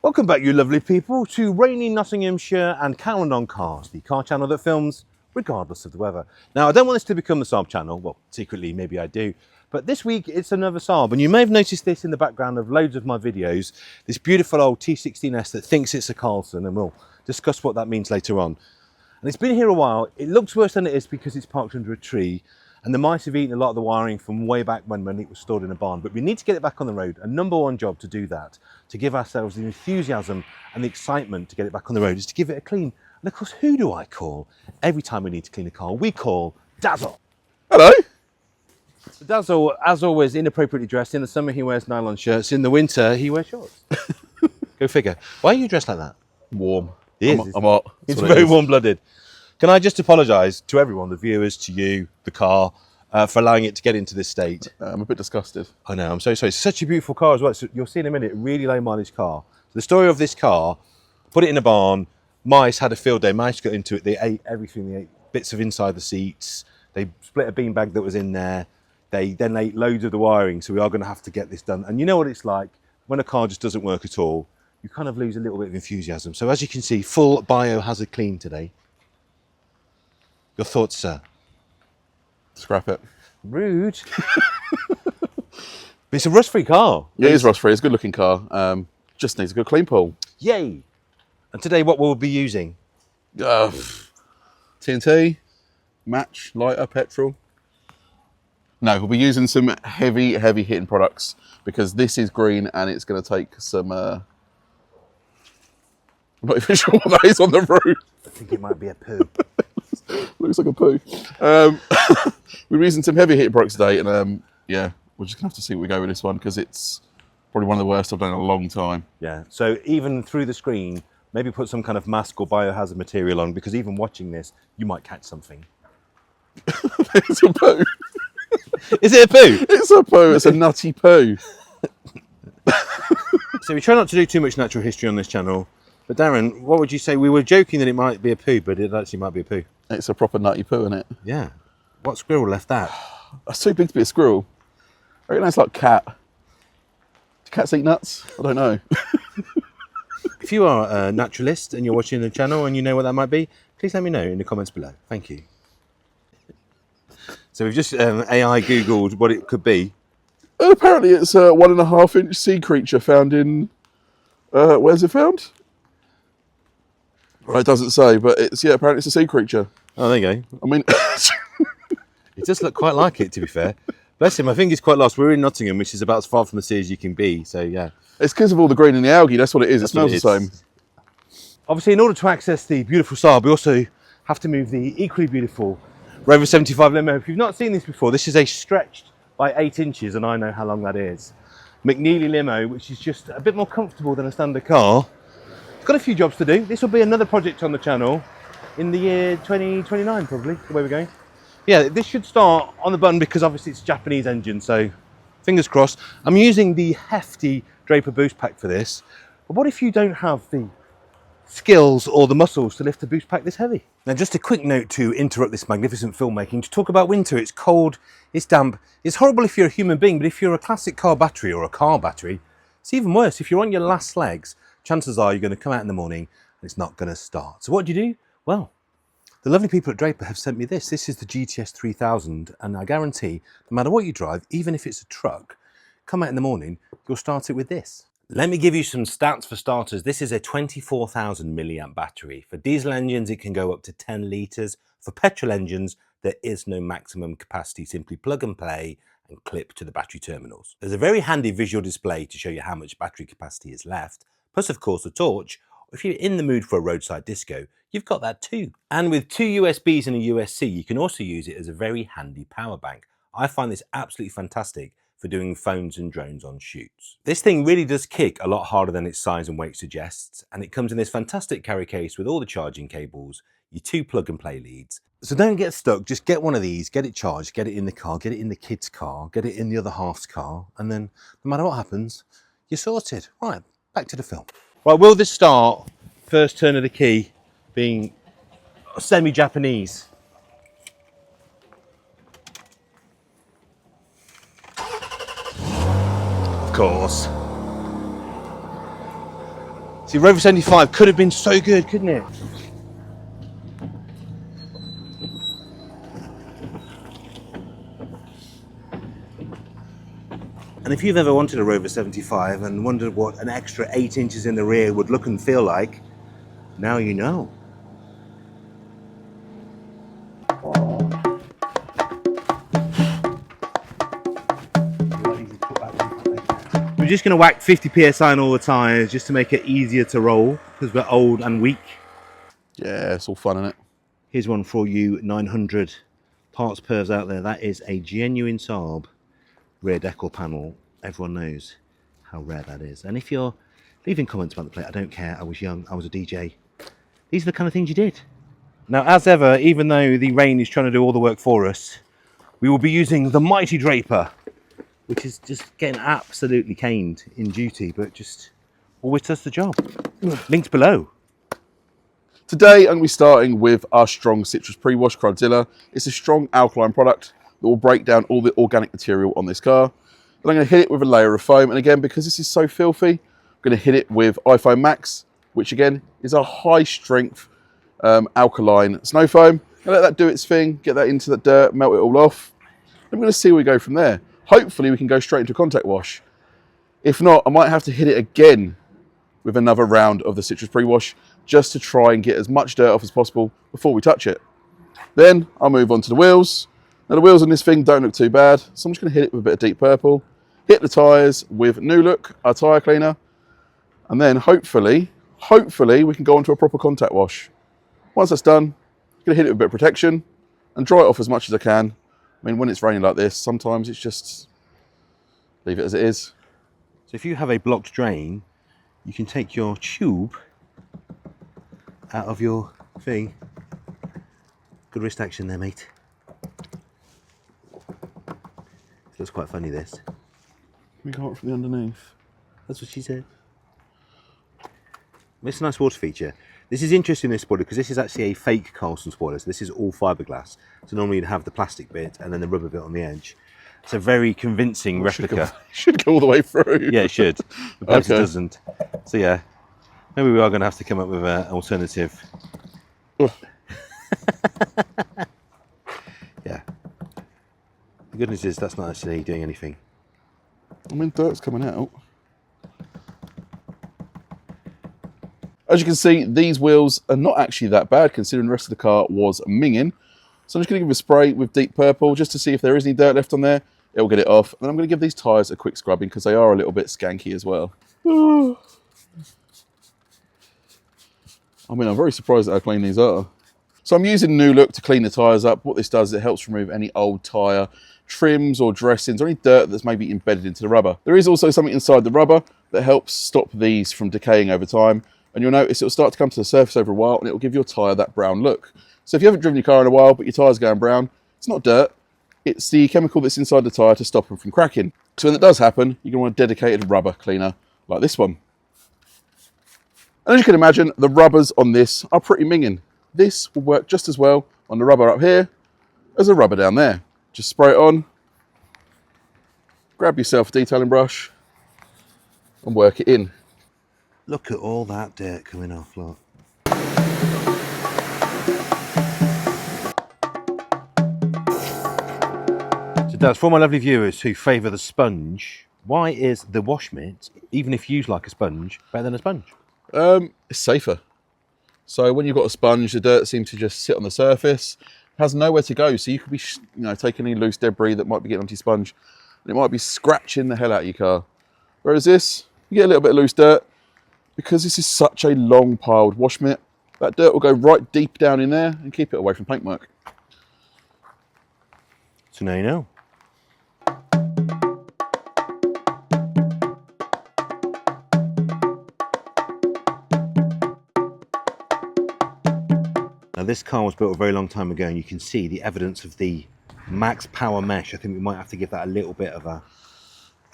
Welcome back, you lovely people, to rainy Nottinghamshire and Callan on Cars, the car channel that films regardless of the weather. Now, I don't want this to become the Saab channel. Well, secretly, maybe I do. But this week, it's another Saab. And you may have noticed this in the background of loads of my videos. This beautiful old T16S that thinks it's a Carlson, and we'll discuss what that means later on. And it's been here a while. It looks worse than it is because it's parked under a tree. And the mice have eaten a lot of the wiring from way back when it was stored in a barn. But we need to get it back on the road. A number one job to do that, to give ourselves the enthusiasm and the excitement to get it back on the road, is to give it a clean. And of course, who do I call every time we need to clean a car? We call Dazzle. Hello. So Dazzle, as always, inappropriately dressed. In the summer, he wears nylon shirts. In the winter, he wears shorts. Go figure. Why are you dressed like that? Warm. I'm hot. It's very warm-blooded. Can I just apologise to everyone, the viewers, to you, the car, for allowing it to get into this state? I'm a bit disgusted. I know, I'm so sorry. It's such a beautiful car as well. So you'll see in a minute, a really low mileage car. So the story of this car, put it in a barn, mice had a field day, mice got into it, they ate everything, they ate bits of inside the seats, they split a beanbag that was in there, they then ate loads of the wiring, so we are going to have to get this done. And you know what it's like, when a car just doesn't work at all, you kind of lose a little bit of enthusiasm. So as you can see, full biohazard clean today. Your thoughts, sir? Scrap it. Rude. But it's a rust-free car. Yeah, it is rust-free. It's a good-looking car. Just needs a good clean pull. Yay! And today, what we'll be using? TNT, match, lighter, petrol. No, we'll be using some heavy hitting products because this is green and it's going to take some... I'm not even sure what that is on the roof. I think it might be a poo. Looks like a poo. We're using some heavy hitting products today, and yeah, we're just gonna have to see what we go with this one because it's probably one of the worst I've done in a long time. Yeah. So even through the screen, maybe put some kind of mask or biohazard material on, because even watching this, you might catch something. It's a poo. Is it a poo? It's a poo. It's a nutty poo. So we try not to do too much natural history on this channel. But Darren, what would you say? We were joking that it might be a poo, but it actually might be a poo. It's a proper nutty poo, isn't it? Yeah. What squirrel left that? That's too big to be a squirrel. I reckon that's like cat. Do cats eat nuts? I don't know. If you are a naturalist and you're watching the channel and you know what that might be, please let me know in the comments below. Thank you. So we've just AI Googled what it could be. And apparently it's a 1.5 inch sea creature found in... where's it found? Well, it doesn't say, but it's, yeah, apparently it's a sea creature. Oh, there you go. I mean... It does look quite like it, to be fair. Bless him, I think he's quite lost. We're in Nottingham, which is about as far from the sea as you can be, so yeah. It's because of all the green and the algae, that's what it is. It smells the same. Obviously, in order to access the beautiful Saab, we also have to move the equally beautiful Rover 75 limo. If you've not seen this before, this is a stretched by 8 inches, and I know how long that is. McNeely limo, which is just a bit more comfortable than a standard car. It's got a few jobs to do. This will be another project on the channel in the year 2029, probably, the way we're going. Yeah, this should start on the button because obviously it's a Japanese engine, so fingers crossed. I'm using the hefty Draper boost pack for this, but what if you don't have the skills or the muscles to lift a boost pack this heavy? Now, just a quick note to interrupt this magnificent filmmaking to talk about winter. It's cold, it's damp, it's horrible if you're a human being, but if you're a classic car battery or a car battery, it's even worse. If you're on your last legs, chances are you're going to come out in the morning and it's not going to start. So what do? Well, the lovely people at Draper have sent me this. This is the GTS 3000, and I guarantee, no matter what you drive, even if it's a truck, come out in the morning, you'll start it with this. Let me give you some stats for starters. This is a 24,000 milliamp battery. For diesel engines, it can go up to 10 litres. For petrol engines, there is no maximum capacity. Simply plug and play and clip to the battery terminals. There's a very handy visual display to show you how much battery capacity is left, plus of course a torch. If you're in the mood for a roadside disco, you've got that too. And with 2 USBs and a USB, you can also use it as a very handy power bank. I find this absolutely fantastic for doing phones and drones on shoots. This thing really does kick a lot harder than its size and weight suggests, and it comes in this fantastic carry case with all the charging cables, your 2 plug and play leads. So don't get stuck, just get one of these, get it charged, get it in the car, get it in the kid's car, get it in the other half's car, and then no matter what happens, you're sorted. Right, back to the film. Right, will this start? First turn of the key being semi-Japanese. Of course. See, Rover 75 could have been so good, couldn't it? And if you've ever wanted a Rover 75 and wondered what an extra 8 inches in the rear would look and feel like, now you know. We're just going to whack 50 psi on all the tyres just to make it easier to roll because we're old and weak. Yeah, it's all fun, isn't it? Here's one for you 900 parts pervs out there. That is a genuine Saab rear decal panel. Everyone knows how rare that is. And if you're leaving comments about the plate, I don't care. I was young, I was a DJ. These are the kind of things you did. Now, as ever, even though the rain is trying to do all the work for us, we will be using the mighty Draper, which is just getting absolutely caned in duty, but just always does the job. Links below. Today, I'm going to be starting with our strong citrus pre-wash Crowdzilla. It's a strong alkaline product that will break down all the organic material on this car. Then I'm going to hit it with a layer of foam, and again, because this is so filthy, I'm going to hit it with iPhone Max, which again is a high strength alkaline snow foam. And let that do its thing, get that into the dirt, melt it all off. I'm going to see where we go from there. Hopefully we can go straight into contact wash. If not, I might have to hit it again with another round of the citrus pre-wash just to try and get as much dirt off as possible before we touch it. Then I'll move on to the wheels. Now the wheels on this thing don't look too bad, so I'm just going to hit it with a bit of deep purple. Hit the tyres with New Look, our tyre cleaner, and then hopefully we can go on to a proper contact wash. Once that's done, I'm going to hit it with a bit of protection and dry it off as much as I can. I mean, when it's raining like this, sometimes it's just leave it as it is. So if you have a blocked drain, you can take your tube out of your thing. Good wrist action there, mate. It looks quite funny, this. We got it from the underneath. That's what she said. It's a nice water feature. This is interesting, this spoiler, because this is actually a fake Carlson spoiler. So this is all fiberglass. So normally you'd have the plastic bit and then the rubber bit on the edge. It's a very convincing replica. Should go all the way through. Yeah, it should. But Okay. it doesn't. So yeah, maybe we are going to have to come up with an alternative. Yeah. The good news is that's not actually doing anything. I mean, dirt's coming out. As you can see, these wheels are not actually that bad considering the rest of the car was minging. So I'm just going to give a spray with deep purple just to see if there is any dirt left on there. It'll get it off. And then I'm going to give these tyres a quick scrubbing because they are a little bit skanky as well. I mean, I'm very surprised at how clean these are. So I'm using New Look to clean the tyres up. What this does is it helps remove any old tyre trims or dressings or any dirt that's maybe embedded into the rubber. There is also something inside the rubber that helps stop these from decaying over time. And you'll notice it'll start to come to the surface over a while and it'll give your tyre that brown look. So if you haven't driven your car in a while, but your tyre's going brown, it's not dirt. It's the chemical that's inside the tyre to stop them from cracking. So when that does happen, you're going to want a dedicated rubber cleaner like this one. And as you can imagine, the rubbers on this are pretty minging. This will work just as well on the rubber up here as the rubber down there. Just spray it on, grab yourself a detailing brush and work it in. Look at all that dirt coming off, look. So that's for my lovely viewers who favour the sponge. Why is the wash mitt, even if used like a sponge, better than a sponge? It's safer. So when you've got a sponge, the dirt seems to just sit on the surface. It has nowhere to go. So you could be, taking any loose debris that might be getting onto your sponge, and it might be scratching the hell out of your car. Whereas this, you get a little bit of loose dirt. Because this is such a long piled wash mitt, that dirt will go right deep down in there and keep it away from paintwork. So now you know. Now this car was built a very long time ago and you can see the evidence of the max power mesh. I think we might have to give that a little bit of a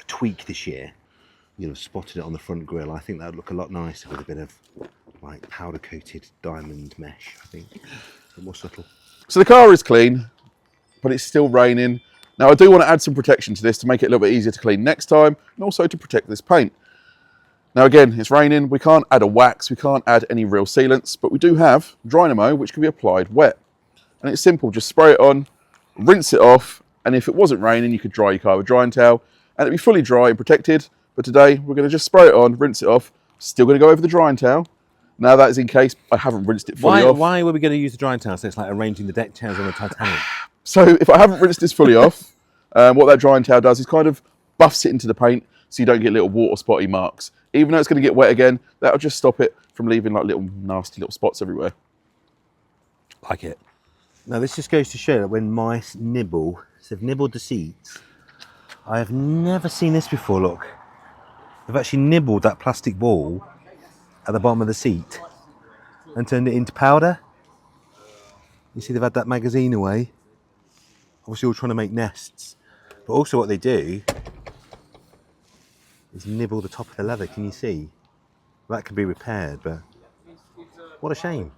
tweak this year. You'll have spotted it on the front grille. I think that would look a lot nicer with a bit of like powder coated diamond mesh, I think. A bit more subtle. So the car is clean, but it's still raining. Now I do want to add some protection to this to make it a little bit easier to clean next time and also to protect this paint. Now again, it's raining, we can't add a wax, we can't add any real sealants, but we do have Dynamo, which can be applied wet. And it's simple, just spray it on, rinse it off, and if it wasn't raining, you could dry your car with a drying towel, and it'd be fully dry and protected. But today, we're going to just spray it on, rinse it off, still going to go over the drying towel. Now that is in case I haven't rinsed it fully off. Why were we going to use the drying towel? So it's like arranging the deck chairs on the Titanic. So if I haven't rinsed this fully off, what that drying towel does is kind of buffs it into the paint so you don't get little water spotty marks. Even though it's going to get wet again, that'll just stop it from leaving like little nasty little spots everywhere. Like it. Now this just goes to show that when mice nibble, so they've nibbled the seats. I have never seen this before, look. They've actually nibbled that plastic ball at the bottom of the seat and turned it into powder. You see they've had that magazine away. Obviously all trying to make nests. But also what they do is nibble the top of the leather, can you see? That can be repaired, but what a shame.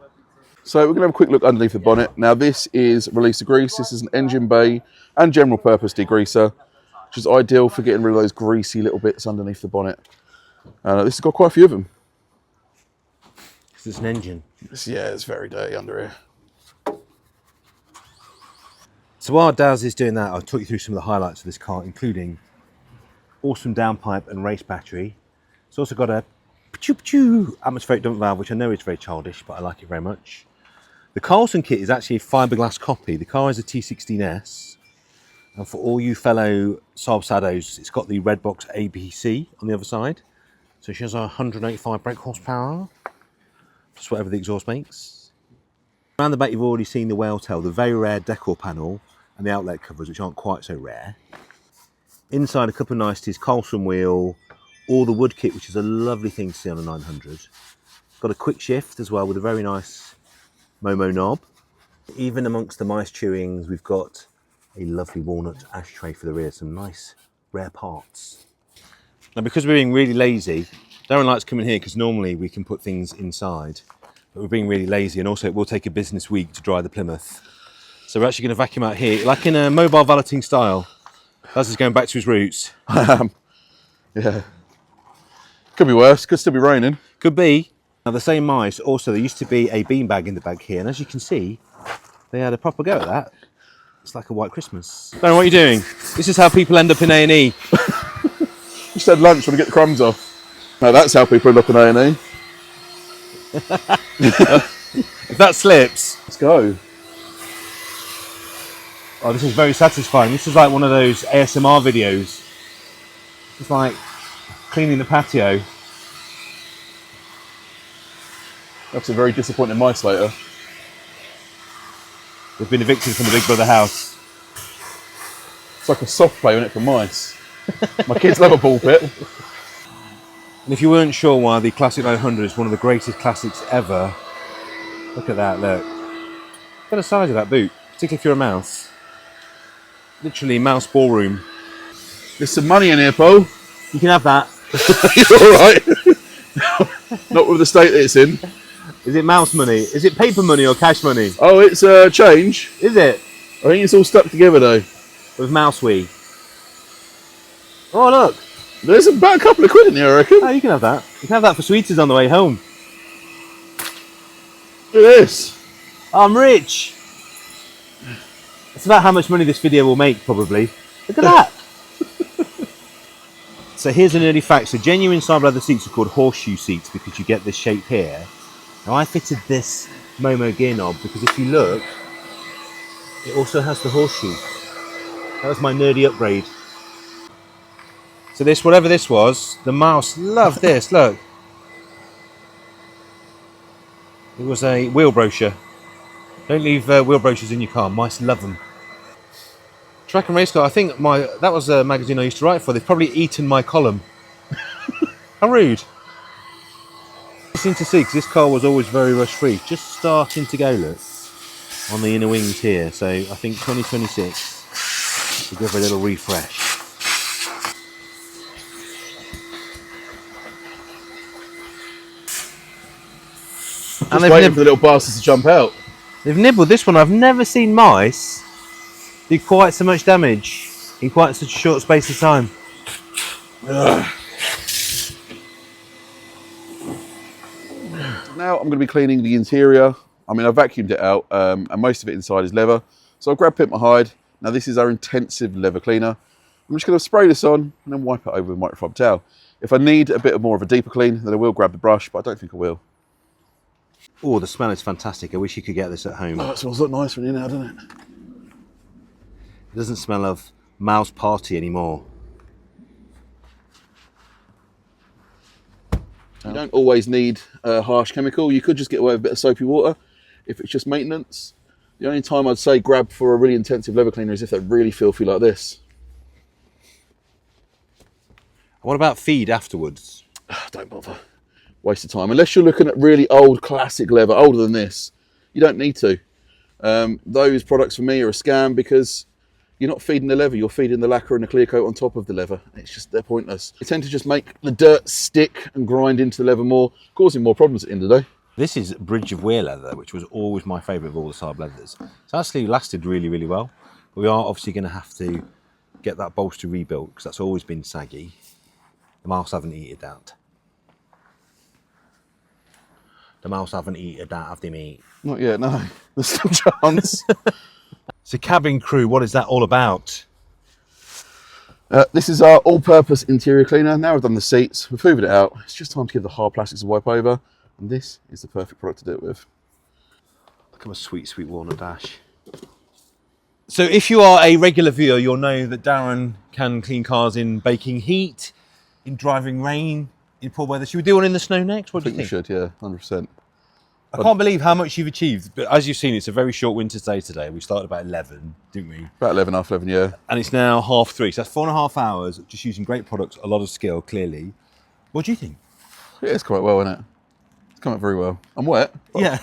So we're going to have a quick look underneath the bonnet. Now this is Release degrease. This is an engine bay and general purpose degreaser, which is ideal for getting rid of those greasy little bits underneath the bonnet. This has got quite a few of them. Is this an engine? Yeah, it's very dirty under here. So while Daz is doing that, I'll talk you through some of the highlights of this car, including awesome downpipe and race battery. It's also got a atmospheric dump valve, which I know is very childish, but I like it very much. The Carlson kit is actually a fiberglass copy. The car is a T16S. And for all you fellow Saab Sados, it's got the red box ABC on the other side. So she has 185 brake horsepower, plus whatever the exhaust makes. Around the back, you've already seen the whale tail, the very rare decor panel, and the outlet covers, which aren't quite so rare. Inside, a couple of niceties, Carlson wheel, all the wood kit, which is a lovely thing to see on a 900. Got a quick shift as well with a very nice Momo knob. Even amongst the mice chewings, we've got a lovely walnut ashtray for the rear, some nice rare parts. Now because we're being really lazy, Darren likes coming here because normally we can put things inside, but we're being really lazy, and also it will take a business week to dry the Plymouth. So we're actually going to vacuum out here, like in a mobile valeting style. That's just going back to his roots. Yeah. Could be worse, could still be raining. Could be. Now the same mice, also there used to be a beanbag in the bag here, and as you can see, they had a proper go at that. It's like a white Christmas. Darren, what are you doing? This is how people end up in A&E. Just had lunch, want to get the crumbs off. No, that's how people end up in A&E. If that slips. Let's go. Oh, this is very satisfying. This is like one of those ASMR videos. It's like cleaning the patio. That's a very disappointing mice later. They've been evicted from the Big Brother house. It's like a soft play, isn't it, for mice? My kids love a ball pit. And if you weren't sure why the Classic 900 is one of the greatest classics ever, look at that, look. Look at the size of that boot, particularly if you're a mouse. Literally mouse ballroom. There's some money in here, Paul. You can have that. You're all right. Not with the state that it's in. Is it mouse money? Is it paper money or cash money? Oh, it's change. Is it? I think it's all stuck together though. With mouse wee. Oh look. There's about a couple of quid in here, I reckon. Oh, you can have that. You can have that for sweeties on the way home. Look at this. I'm rich. That's about how much money this video will make, probably. Look at that. So here's an early fact. So genuine Saab leather seats are called horseshoe seats because you get this shape here. Now I fitted this Momo gear knob because if you look, it also has the horseshoe. That was my nerdy upgrade. So this, whatever this was, the mouse loved this, look. It was a wheel brochure. Don't leave wheel brochures in your car, mice love them. Track and race car, I think that was a magazine I used to write for. They've probably eaten my column. How rude. Interesting to see, because this car was always very rush free. Just starting to go, look, on the inner wings here. So I think 2026, we'll give her a little refresh. And they've waiting for the little bastards to jump out. They've nibbled this one. I've never seen mice do quite so much damage in quite such a short space of time. Ugh. Now I'm going to be cleaning the interior. I mean, I vacuumed it out and most of it inside is leather. So I'll grab Pimp My Hide. Now this is our intensive leather cleaner. I'm just going to spray this on and then wipe it over with a microfiber towel. If I need a bit more of a deeper clean, then I will grab the brush, but I don't think I will. Oh, the smell is fantastic. I wish you could get this at home. Oh, it smells a lot nicer in here now, doesn't it? It doesn't smell of mouse party anymore. You don't always need a harsh chemical. You could just get away with a bit of soapy water if it's just maintenance. The only time I'd say grab for a really intensive leather cleaner is if they're really filthy like this. What about feed afterwards? Don't bother. Waste of time. Unless you're looking at really old classic leather, older than this, you don't need to. Those products for me are a scam because you're not feeding the leather, you're feeding the lacquer and the clear coat on top of the leather. It's just, they're pointless. They tend to just make the dirt stick and grind into the leather more, causing more problems at the end of the day. This is Bridge of Weir leather, which was always my favourite of all the Saab leathers. It's actually lasted really, really well. But we are obviously going to have to get that bolster rebuilt because that's always been saggy. The mouse haven't eaten that. The mouse haven't eaten that, have they, mate? Not yet, no. There's still a chance. So cabin crew, what is that all about? This is our all-purpose interior cleaner. Now we've done the seats, we've hoovered it out. It's just time to give the hard plastics a wipe over. And this is the perfect product to do it with. Look at my sweet, sweet walnut dash. So if you are a regular viewer, you'll know that Darren can clean cars in baking heat, in driving rain, in poor weather. Should we do one in the snow next? What do you think? We should, yeah, 100%. I can't believe how much you've achieved, but as you've seen, it's a very short winter's day today. We started about 11, didn't we? About 11, half 11, yeah. And it's now 3:30, so that's 4.5 hours, just using great products, a lot of skill, clearly. What do you think? Yeah, it's quite well, isn't it? It's come out very well. I'm wet. Yeah.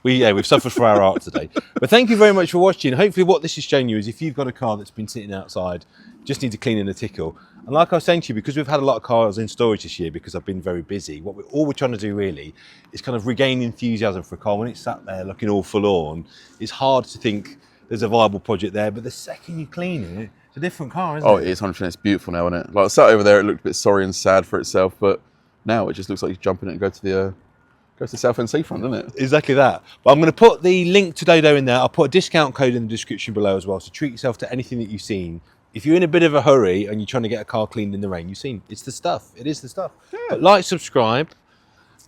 We've suffered for our art today. But thank you very much for watching. Hopefully what this has shown you is if you've got a car that's been sitting outside, just need to clean in a tickle. And like I was saying to you, because we've had a lot of cars in storage this year because I've been very busy, all we're trying to do really is kind of regain enthusiasm for a car. When it's sat there looking all forlorn, it's hard to think there's a viable project there, but the second you clean it, it's a different car, isn't it? Oh, it is 100%. It's beautiful now, isn't it? Like I sat over there, it looked a bit sorry and sad for itself, but now it just looks like you jump in it and go to the Southend seafront, doesn't it? Exactly that. But I'm going to put the link to Dodo in there. I'll put a discount code in the description below as well, so treat yourself to anything that you've seen. If you're in a bit of a hurry and you're trying to get a car cleaned in the rain, you've seen it's the stuff. It is the stuff. Yeah. But like, subscribe,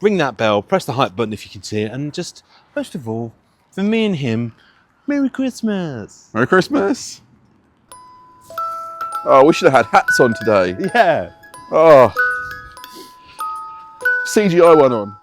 ring that bell, press the hype button if you can see it, and just, most of all, for me and him, Merry Christmas. Merry Christmas. Oh, we should have had hats on today. Yeah. Oh. CGI one on.